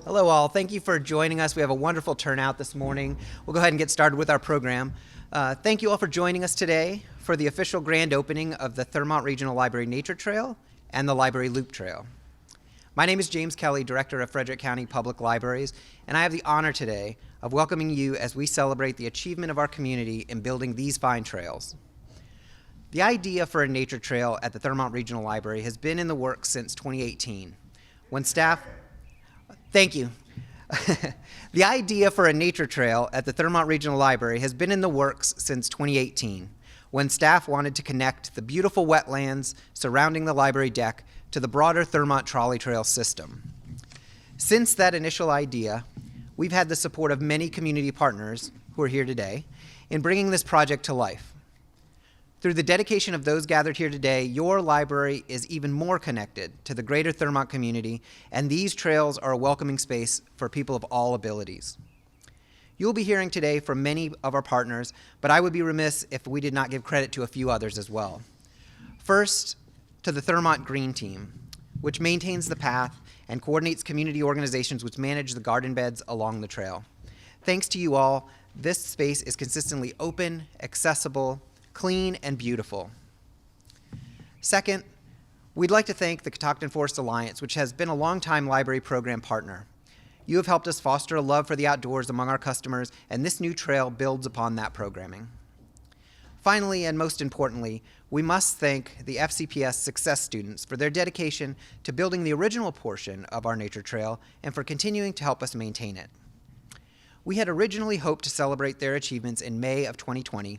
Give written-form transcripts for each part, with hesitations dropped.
Hello all, thank you for joining us. We have a wonderful turnout this morning. We'll go ahead and get started with our program. Thank you all for joining us today for the official grand opening of the Thurmont Regional Library Nature Trail and the Library Loop Trail. My name is James Kelly, Director of Frederick County Public Libraries, and I have the honor today of welcoming you as we celebrate the achievement of our community in building these fine trails. The idea for a nature trail at the Thurmont Regional Library has been in the works since 2018, when staff Thank you. The idea for a nature trail at the Thurmont Regional Library has been in the works since 2018, when staff wanted to connect the beautiful wetlands surrounding the library deck to the broader Thurmont trolley trail system. Since that initial idea, we've had the support of many community partners who are here today in bringing this project to life. Through the dedication of those gathered here today, your library is even more connected to the greater Thurmont community, and these trails are a welcoming space for people of all abilities. You'll be hearing today from many of our partners, but I would be remiss if we did not give credit to a few others as well. First, to the Thurmont Green Team, which maintains the path and coordinates community organizations which manage the garden beds along the trail. Thanks to you all, this space is consistently open, accessible, clean, and beautiful. Second, we'd like to thank the Catoctin Forest Alliance, which has been a longtime library program partner. You have helped us foster a love for the outdoors among our customers, and this new trail builds upon that programming. Finally, and most importantly, we must thank the FCPS Success students for their dedication to building the original portion of our nature trail and for continuing to help us maintain it. We had originally hoped to celebrate their achievements in May of 2020,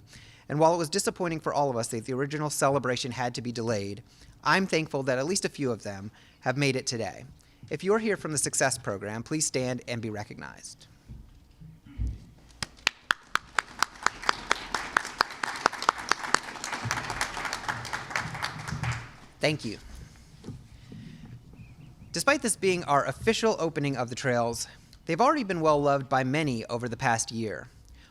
and while it was disappointing for all of us that the original celebration had to be delayed, I'm thankful that at least a few of them have made it today. If you're here from the Success Program, please stand and be recognized. Thank you. Despite this being our official opening of the trails, they've already been well loved by many over the past year.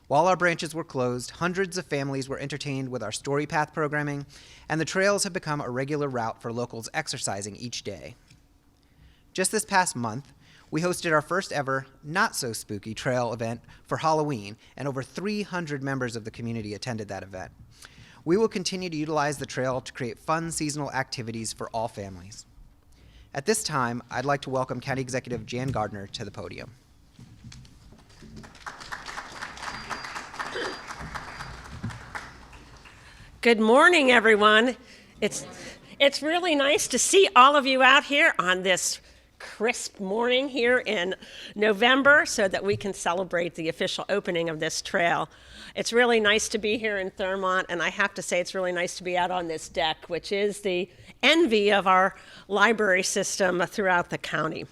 While our branches were closed, hundreds of families were entertained with our Story Path programming, and the trails have become a regular route for locals exercising each day. Just this past month, we hosted our first ever not-so-spooky trail event for Halloween, and over 300 members of the community attended that event. We will continue to utilize the trail to create fun seasonal activities for all families. At this time, I'd like to welcome County Executive Jan Gardner to the podium. Good morning, everyone. It's really nice to see all of you out here on this crisp morning here in November so that we can celebrate the official opening of this trail. It's really nice to be here in Thurmont, and I have to say it's really nice to be out on this deck, which is the envy of our library system throughout the county.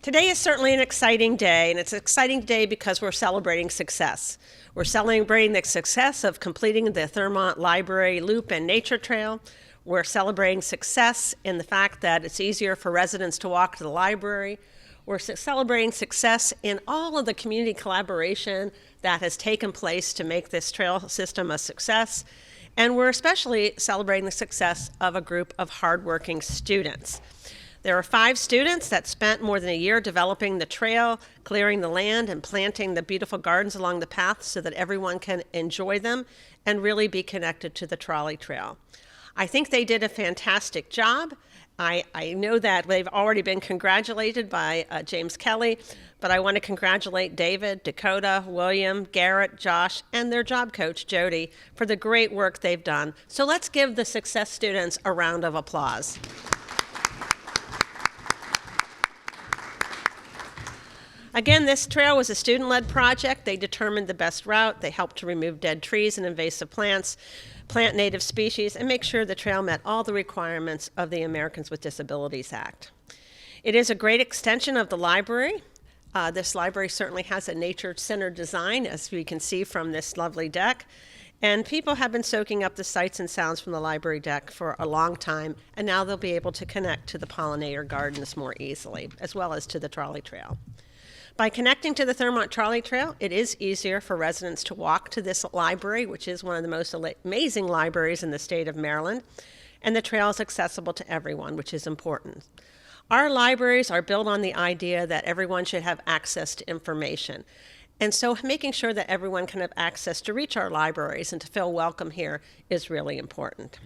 Today is certainly an exciting day, and it's an exciting day because we're celebrating success. We're celebrating the success of completing the Thurmont Library Loop and Nature Trail. We're celebrating success in the fact that it's easier for residents to walk to the library. We're celebrating success in all of the community collaboration that has taken place to make this trail system a success. And we're especially celebrating the success of a group of hardworking students. There are 5 students that spent more than a year developing the trail, clearing the land, and planting the beautiful gardens along the path so that everyone can enjoy them and really be connected to the trolley trail. I think they did a fantastic job. I know that they've already been congratulated by James Kelly, but I want to congratulate David, Dakota, William, Garrett, Josh, and their job coach, Jody, for the great work they've done. So let's give the success students a round of applause. Again, this trail was a student-led project. They determined the best route. They helped to remove dead trees and invasive plants, plant native species, and make sure the trail met all the requirements of the Americans with Disabilities Act. It is a great extension of the library. This library certainly has a nature-centered design, as we can see from this lovely deck. And people have been soaking up the sights and sounds from the library deck for a long time, and now they'll be able to connect to the pollinator gardens more easily, as well as to the trolley trail. By connecting to the Thurmont Trolley Trail, it is easier for residents to walk to this library, which is one of the most amazing libraries in the state of Maryland, and the trail is accessible to everyone, which is important. Our libraries are built on the idea that everyone should have access to information. And so making sure that everyone can have access to reach our libraries and to feel welcome here is really important.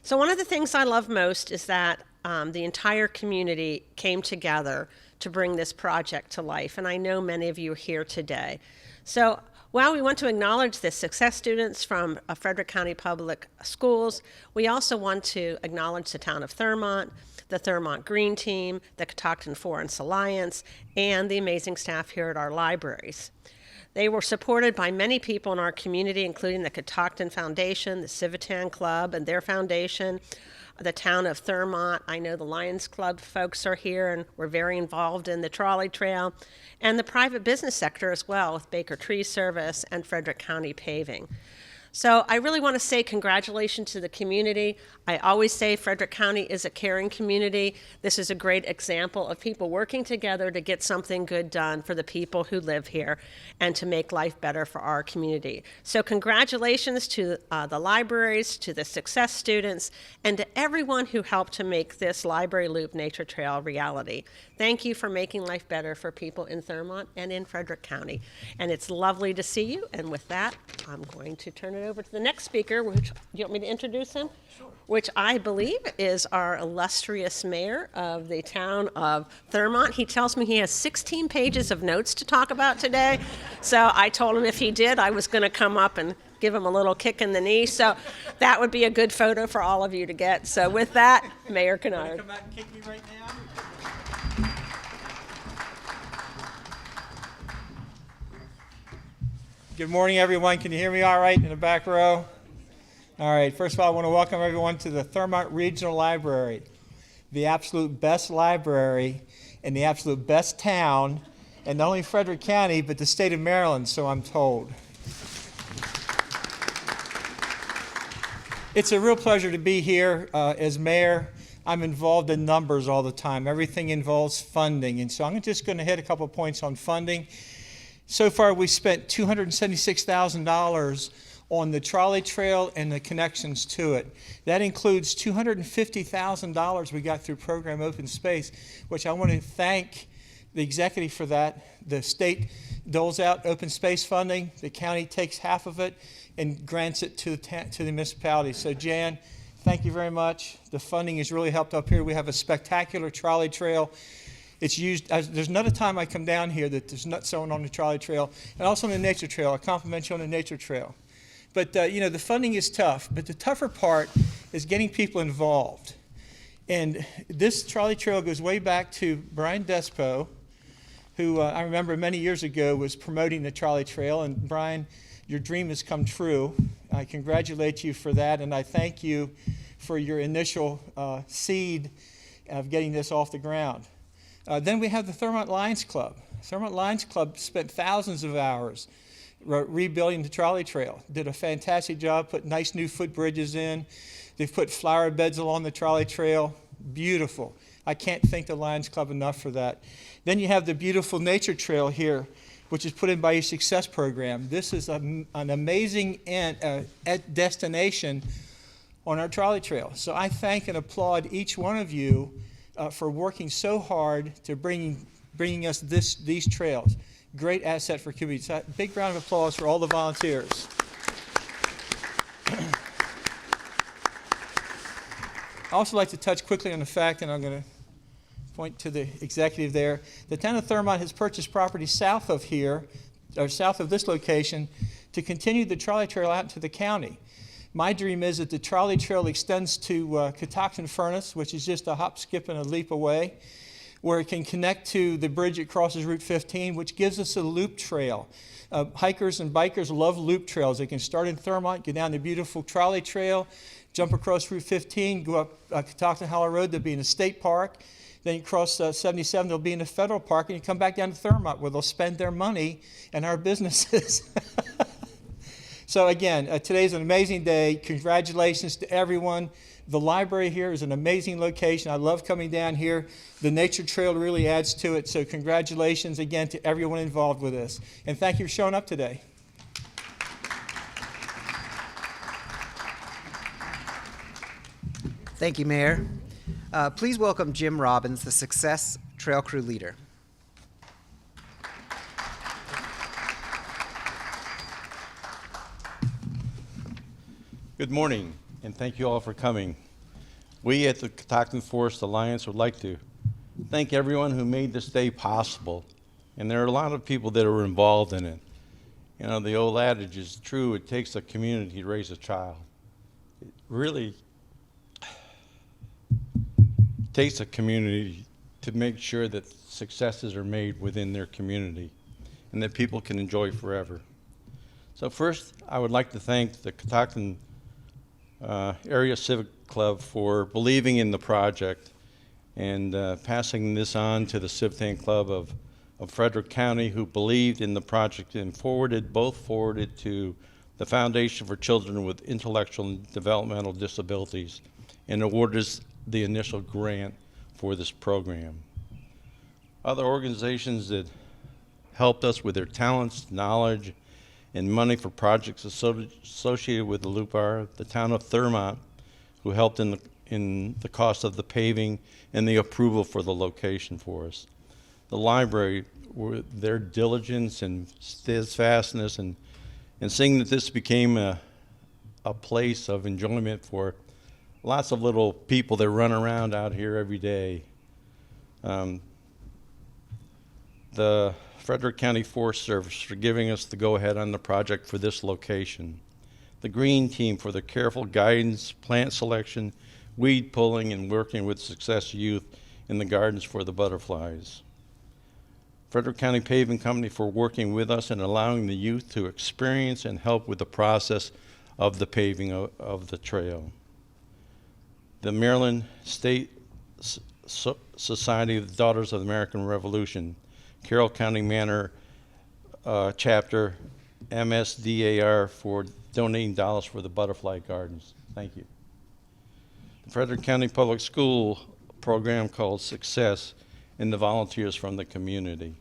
So one of the things I love most is that the entire community came together to bring this project to life, and I know many of you are here today. So while we want to acknowledge the success students from Frederick County Public Schools, we also want to acknowledge the town of Thurmont, the Thurmont Green Team, the Catoctin Forest Alliance, and the amazing staff here at our libraries. They were supported by many people in our community, including the Catoctin Foundation, the Civitan Club and their foundation, the town of Thurmont. I know the Lions Club folks are here and we're very involved in the trolley trail, and the private business sector as well with Baker Tree Service and Frederick County Paving. So I really want to say congratulations to the community. I always say Frederick County is a caring community. This is a great example of people working together to get something good done for the people who live here and to make life better for our community. So congratulations to the libraries, to the success students, and to everyone who helped to make this Library Loop Nature Trail a reality. Thank you for making life better for people in Thurmont and in Frederick County. And it's lovely to see you. And with that, I'm going to turn it over to the next speaker, which, you want me to introduce him? Sure. Which I believe is our illustrious mayor of the town of Thurmont. He tells me he has 16 pages of notes to talk about today. So I told him if he did, I was going to come up and give him a little kick in the knee. So that would be a good photo for all of you to get. So with that, Mayor Kinnaird. Come out and kick me right now? Good morning, everyone. Can you hear me all right in the back row? All right. First of all, I want to welcome everyone to the Thurmont Regional Library, the absolute best library in the absolute best town, and not only Frederick County, but the state of Maryland, so I'm told. It's a real pleasure to be here as mayor. I'm involved in numbers all the time. Everything involves funding, and so I'm just going to hit a couple points on funding. So far, we spent $276,000 on the trolley trail and the connections to it. That includes $250,000 we got through Program Open Space, which I want to thank the executive for that. The state doles out open space funding. The county takes half of it and grants it to the municipality. So Jan, thank you very much. The funding has really helped up here. We have a spectacular trolley trail. It's used, there's another time I come down here that there's not someone on the trolley trail, and also on the nature trail. I compliment you on the nature trail. But, you know, the funding is tough, but the tougher part is getting people involved. And this trolley trail goes way back to Bryant Despeaux, who I remember many years ago was promoting the trolley trail. And Brian, your dream has come true. I congratulate you for that, and I thank you for your initial seed of getting this off the ground. Then we have the Thurmont Lions Club. Thurmont Lions Club spent thousands of hours rebuilding the trolley trail. Did a fantastic job, put nice new footbridges in. They've put flower beds along the trolley trail. Beautiful. I can't thank the Lions Club enough for that. Then you have the beautiful nature trail here, which is put in by your success program. This is an amazing destination on our trolley trail. So I thank and applaud each one of you for working so hard to bringing us these trails. Great asset for community. So big round of applause for all the volunteers. I also like to touch quickly on the fact, and I'm going to point to the executive there, the town of Thurmont has purchased property south of here, or south of this location, to continue the trolley trail out into the county. My dream is that the trolley trail extends to Catoctin Furnace, which is just a hop, skip, and a leap away, where it can connect to the bridge that crosses Route 15, which gives us a loop trail. Hikers and bikers love loop trails. They can start in Thurmont, get down the beautiful trolley trail, jump across Route 15, go up Catoctin Hollow Road, they'll be in a state park. Then you cross 77, they'll be in a federal park, and you come back down to Thurmont, where they'll spend their money and our businesses. So again, today's an amazing day. Congratulations to everyone. The library here is an amazing location. I love coming down here. The nature trail really adds to it. So congratulations again to everyone involved with this. And thank you for showing up today. Thank you, Mayor. Please welcome Jim Robbins, the Success Trail Crew leader. Good morning, and thank you all for coming. We at the Catoctin Forest Alliance would like to thank everyone who made this day possible. And there are a lot of people that are involved in it. You know, the old adage is true, it takes a community to raise a child. It really takes a community to make sure that successes are made within their community and that people can enjoy forever. So first, I would like to thank the Catoctin Area Civic Club for believing in the project and passing this on to the Civitan Club of Frederick County, who believed in the project and forwarded to the Foundation for Children with Intellectual and Developmental Disabilities and awarded us the initial grant for this program. Other organizations that helped us with their talents, knowledge, and money for projects associated with the loop are the town of Thurmont, who helped in the cost of the paving and the approval for the location for us. The library, their diligence and steadfastness and seeing that this became a place of enjoyment for lots of little people that run around out here every day. The Frederick County Forest Service for giving us the go-ahead on the project for this location. The Green Team for the careful guidance, plant selection, weed pulling, and working with Success Youth in the gardens for the butterflies. Frederick County Paving Company for working with us and allowing the youth to experience and help with the process of the paving of the trail. The Maryland State Society of the Daughters of the American Revolution, Carroll County Manor Chapter, MSDAR for donating dollars for the butterfly gardens. Thank you. The Frederick County Public School program called Success and the volunteers from the community.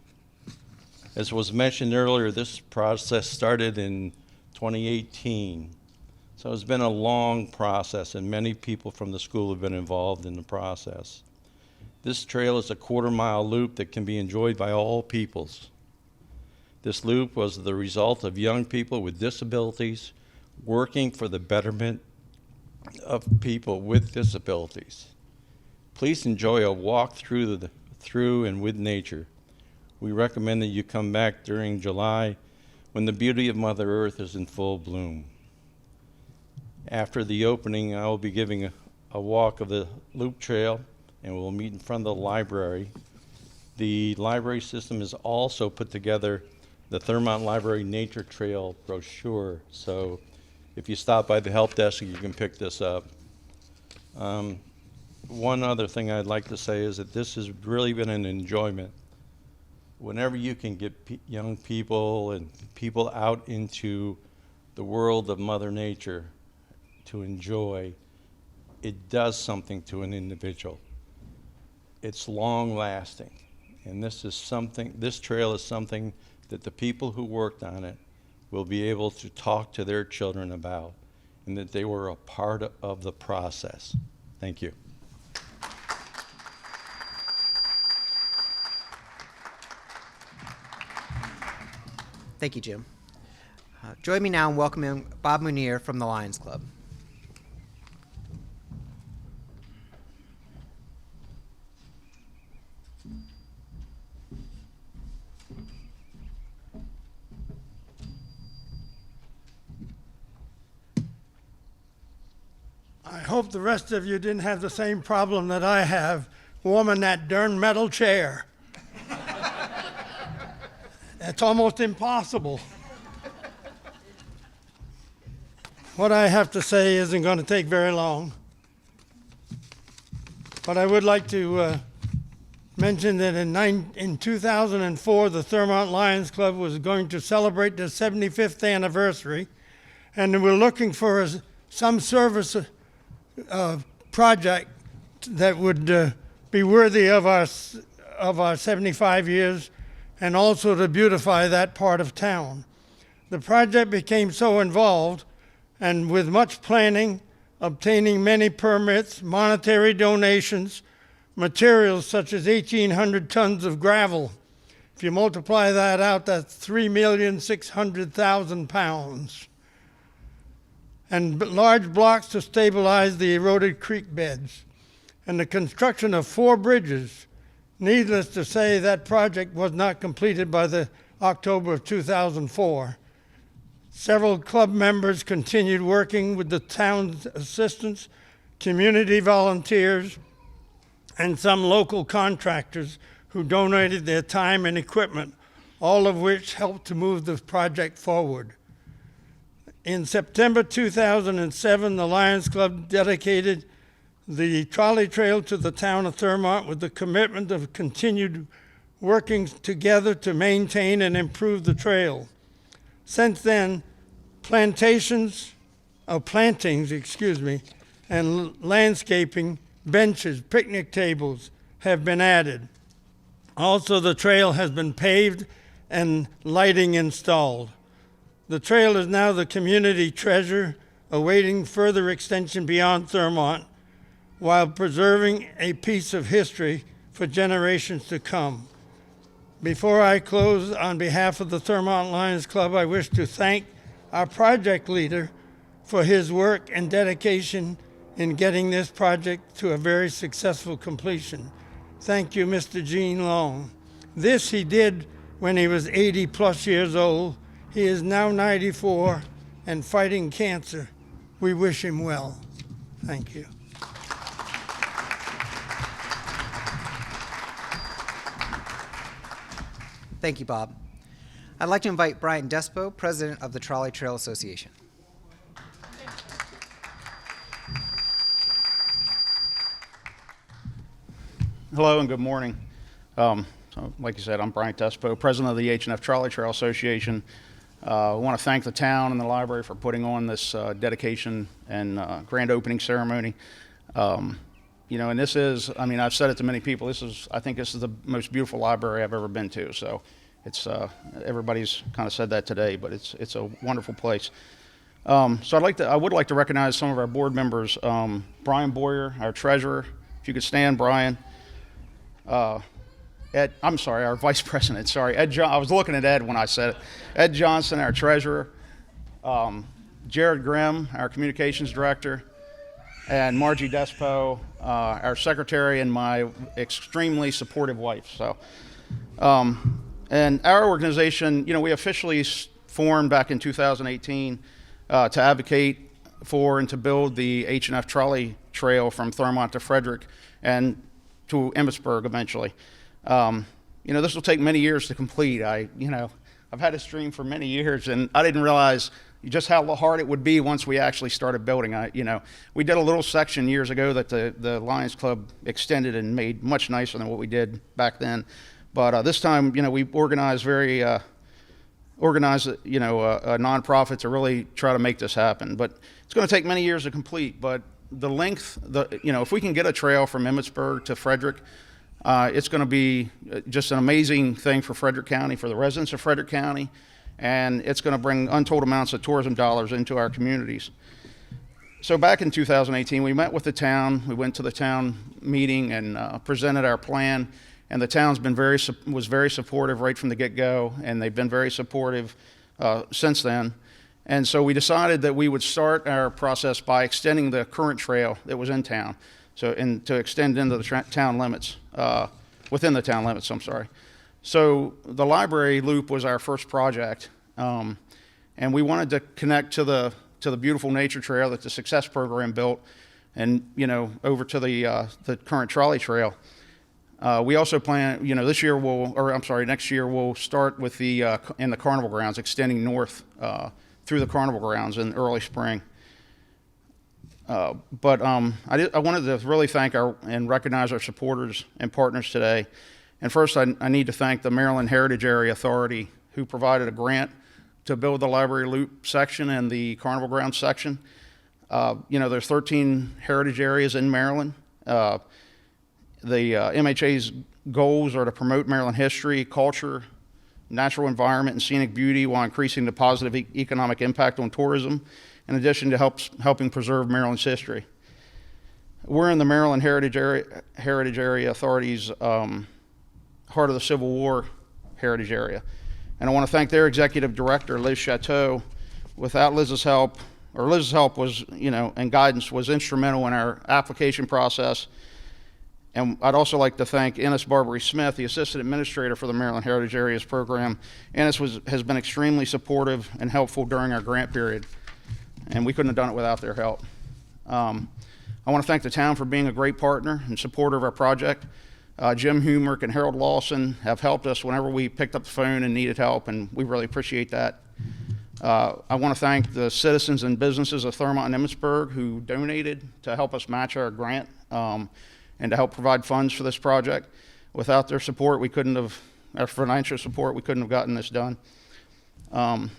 As was mentioned earlier, this process started in 2018. So it's been a long process and many people from the school have been involved in the process. This trail is a quarter-mile loop that can be enjoyed by all peoples. This loop was the result of young people with disabilities working for the betterment of people with disabilities. Please enjoy a walk through and with nature. We recommend that you come back during July when the beauty of Mother Earth is in full bloom. After the opening, I will be giving a walk of the loop trail, and we'll meet in front of the library. The library system has also put together the Thurmont Library Nature Trail brochure. So if you stop by the help desk, you can pick this up. One other thing I'd like to say is that this has really been an enjoyment. Whenever you can get young people and people out into the world of Mother Nature to enjoy, it does something to an individual. It's long lasting. And this trail is something that the people who worked on it will be able to talk to their children about, and that they were a part of the process. Thank you. Thank you, Jim. Join me now in welcoming Bob Munir from the Lions Club. I hope the rest of you didn't have the same problem that I have, warming that darn metal chair. It's almost impossible. What I have to say isn't going to take very long. But I would like to mention that in 2004, the Thurmont Lions Club was going to celebrate their 75th anniversary, and we're looking for some service project that would be worthy of our 75 years and also to beautify that part of town. The project became so involved, and with much planning, obtaining many permits, monetary donations, materials such as 1,800 tons of gravel. If you multiply that out, that's 3,600,000 pounds. And large blocks to stabilize the eroded creek beds. And the construction of 4 bridges. Needless to say, that project was not completed by the October of 2004. Several club members continued working with the town's assistance, community volunteers, and some local contractors who donated their time and equipment, all of which helped to move the project forward. In September 2007, the Lions Club dedicated the trolley trail to the town of Thurmont with the commitment of continued working together to maintain and improve the trail. Since then, plantings, and landscaping, benches, picnic tables have been added. Also, the trail has been paved and lighting installed. The trail is now the community treasure, awaiting further extension beyond Thurmont, while preserving a piece of history for generations to come. Before I close, on behalf of the Thurmont Lions Club, I wish to thank our project leader for his work and dedication in getting this project to a very successful completion. Thank you, Mr. Gene Long. This he did when he was 80 plus years old. He is now 94 and fighting cancer. We wish him well. Thank you. Thank you, Bob. I'd like to invite Bryant Despeaux, president of the Trolley Trail Association. Hello and good morning. So, like you said, I'm Bryant Despeaux, president of the H&F Trolley Trail Association. I want to thank the town and the library for putting on this dedication and grand opening ceremony. You know, and this is, I mean, I've said it to many people, I think this is the most beautiful library I've ever been to. So it's, everybody's kind of said that today, but it's a wonderful place. So I would like to recognize some of our board members. Brian Boyer, our treasurer, if you could stand, Brian. Ed, I'm sorry, our vice president, sorry. Ed John, I was looking at Ed when I said it. Ed Johnson, our treasurer. Jared Grimm, our communications director. And Margie Despeaux, our secretary, and my extremely supportive wife. So, and our organization, you know, we officially formed back in 2018 to advocate for and to build the H&F Trolley Trail from Thurmont to Frederick and to Emmitsburg eventually. You know, this will take many years to complete. I've had this dream for many years, and I didn't realize just how hard it would be once we actually started building. We did a little section years ago that the Lions Club extended and made much nicer than what we did back then. But this time, you know, we organized a nonprofit to really try to make this happen. But it's going to take many years to complete. But the length, if we can get a trail from Emmitsburg to Frederick, it's going to be just an amazing thing for Frederick County, for the residents of Frederick County, and it's going to bring untold amounts of tourism dollars into our communities. So back in 2018, we met with the town. We went to the town meeting and presented our plan, and the town's been was very supportive right from the get-go, and they've been very supportive since then. And so we decided that we would start our process by extending the current trail that was in town, to extend into the town limits, within the town limits, I'm sorry. So the library loop was our first project, and we wanted to connect to the beautiful nature trail that the Success Program built, and over to the current trolley trail. We also plan, next year we'll start with in the carnival grounds, extending north through the carnival grounds in early spring. I wanted to really thank and recognize our supporters and partners today. And first, I need to thank the Maryland Heritage Area Authority, who provided a grant to build the library loop section and the carnival grounds section. There's 13 heritage areas in Maryland. The MHA's goals are to promote Maryland history, culture, natural environment, and scenic beauty while increasing the positive economic impact on tourism, in addition to helping preserve Maryland's history. We're in the Maryland Heritage Area Authority's Heart of the Civil War Heritage Area. And I want to thank their executive director, Liz Chateau. Without Liz's help, Liz's help was, and guidance was instrumental in our application process. And I'd also like to thank Ennis Barbary Smith, the assistant administrator for the Maryland Heritage Areas program. Ennis has been extremely supportive and helpful during our grant period, and we couldn't have done it without their help. I want to thank the town for being a great partner and supporter of our project. Jim Humrick and Harold Lawson have helped us whenever we picked up the phone and needed help, and we really appreciate that. I want to thank the citizens and businesses of Thurmont and Emmitsburg who donated to help us match our grant and to help provide funds for this project. Without their support, our financial support, we couldn't have gotten this done. I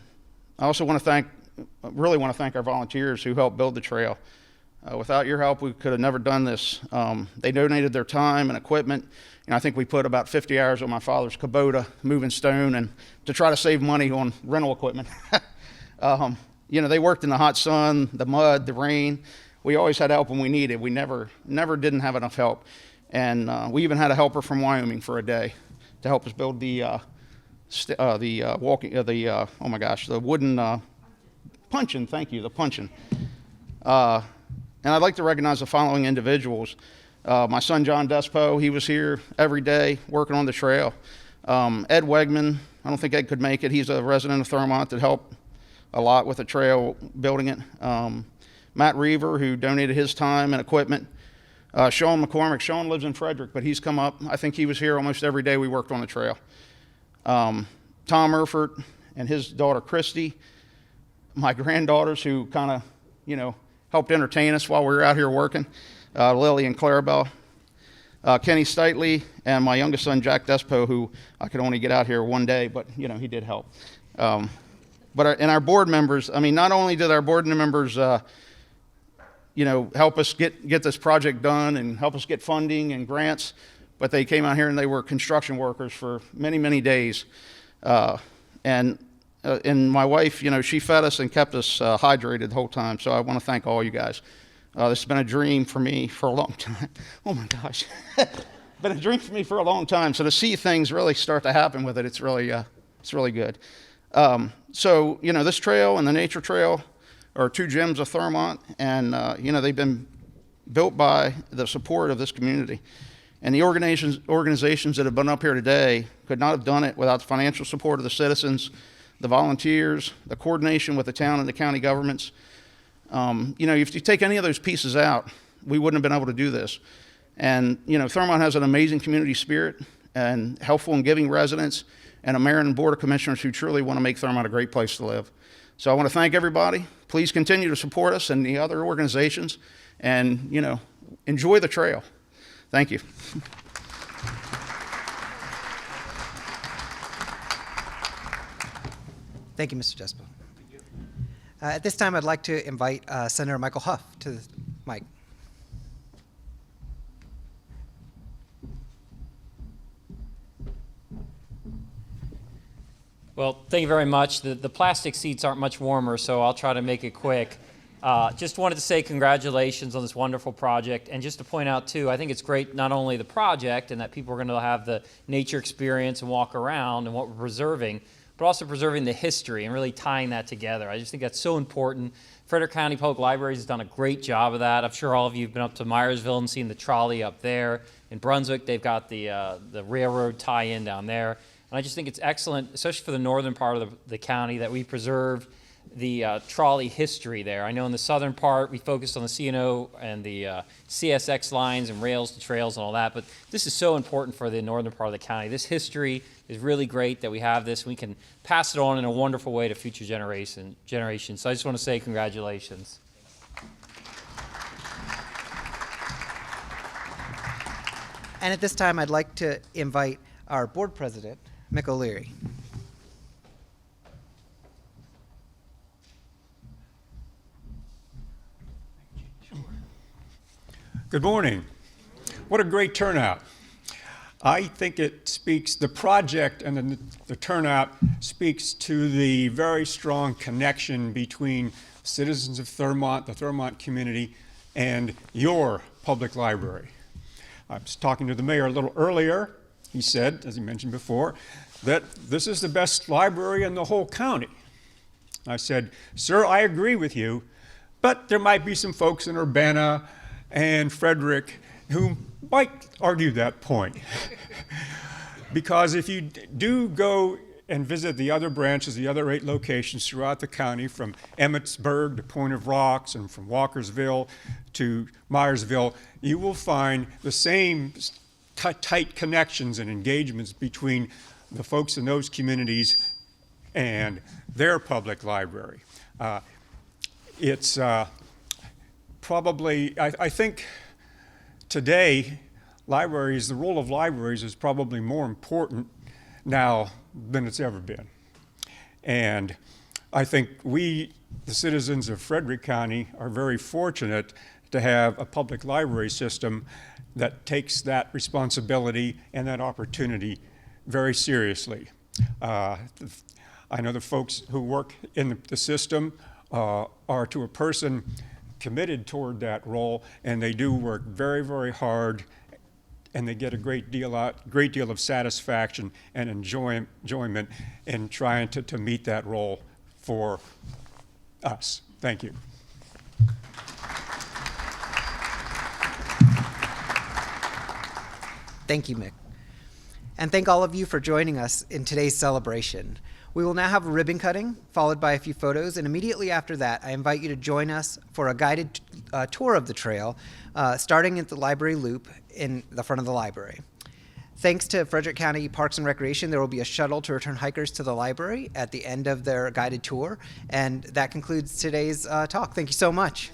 also really want to thank our volunteers who helped build the trail. Without your help, we could have never done this. They donated their time and equipment. I think we put about 50 hours on my father's Kubota, moving stone, and to try to save money on rental equipment. They worked in the hot sun, the mud, the rain. We always had help when we needed. We never didn't have enough help. And we even had a helper from Wyoming for a day to help us build the wooden puncheon. Thank you, the puncheon. And I'd like to recognize the following individuals. My son, John Despeaux, he was here every day working on the trail. Ed Wegman, I don't think Ed could make it. He's a resident of Thurmont that helped a lot with the trail, building it. Matt Reaver, who donated his time and equipment. Sean McCormick. Sean lives in Frederick, but he's come up. I think he was here almost every day we worked on the trail. Tom Erfurt and his daughter, Christy. My granddaughters who kind of, helped entertain us while we were out here working. Lily and Clarabelle. Kenny Stitley, and my youngest son, Jack Despeaux, who I could only get out here one day, but, he did help. And our board members, not only did our board members, help us get this project done and help us get funding and grants, but they came out here and they were construction workers for many, many days. And my wife, she fed us and kept us hydrated the whole time. So I want to thank all you guys. This has been a dream for me for a long time. Oh my gosh. Been a dream for me for a long time. So to see things really start to happen with it, it's really good. This trail and the nature trail are two gems of Thurmont, and they've been built by the support of this community. And the organizations that have been up here today could not have done it without the financial support of the citizens, the volunteers, the coordination with the town and the county governments. If you take any of those pieces out, we wouldn't have been able to do this. And, Thurmont has an amazing community spirit and helpful and giving residents, and a mayor and board of commissioners who truly want to make Thurmont a great place to live. So I want to thank everybody. Please continue to support us and the other organizations, and, enjoy the trail. Thank you. Thank you, Mr. Despeaux. At this time, I'd like to invite Senator Michael Hough to the mic. Well, thank you very much. The plastic seats aren't much warmer, so I'll try to make it quick. Just wanted to say congratulations on this wonderful project, and just to point out too, I think it's great not only the project and that people are going to have the nature experience and walk around and what we're preserving, but also preserving the history and really tying that together. I just think that's so important. Frederick County Public Libraries has done a great job of that. I'm sure all of you have been up to Myersville and seen the trolley up there. In Brunswick, they've got the railroad tie-in down there. And I just think it's excellent, especially for the northern part of the county, that we preserve the trolley history there. I know in the southern part, we focused on the C&O and the CSX lines and rails to trails and all that, but this is so important for the northern part of the county. This history is really great that we have this. We can pass it on in a wonderful way to future generations. So I just want to say congratulations. And at this time, I'd like to invite our board president, Mick O'Leary. Good morning. What a great turnout. I think it speaks, the project and the turnout speaks to the very strong connection between citizens of Thurmont, the Thurmont community, and your public library. I was talking to the mayor a little earlier. He said, as he mentioned before, that this is the best library in the whole county. I said, sir, I agree with you, but there might be some folks in Urbana and Frederick who might argue that point. Because if you do go and visit the other branches, the other 8 locations throughout the county, from Emmitsburg to Point of Rocks and from Walkersville to Myersville, you will find the same tight connections and engagements between the folks in those communities and their public library. It's probably, I think today, libraries, the role of libraries is probably more important now than it's ever been. And I think we, the citizens of Frederick County, are very fortunate to have a public library system that takes that responsibility and that opportunity very seriously. I know the folks who work in the system are to a person committed toward that role, and they do work very, very hard, and they get a great deal of satisfaction and enjoyment in trying to meet that role for us. Thank you. Thank you, Mick. And thank all of you for joining us in today's celebration. We will now have a ribbon cutting, followed by a few photos, and immediately after that, I invite you to join us for a guided tour of the trail, starting at the library loop in the front of the library. Thanks to Frederick County Parks and Recreation, there will be a shuttle to return hikers to the library at the end of their guided tour, and that concludes today's talk. Thank you so much.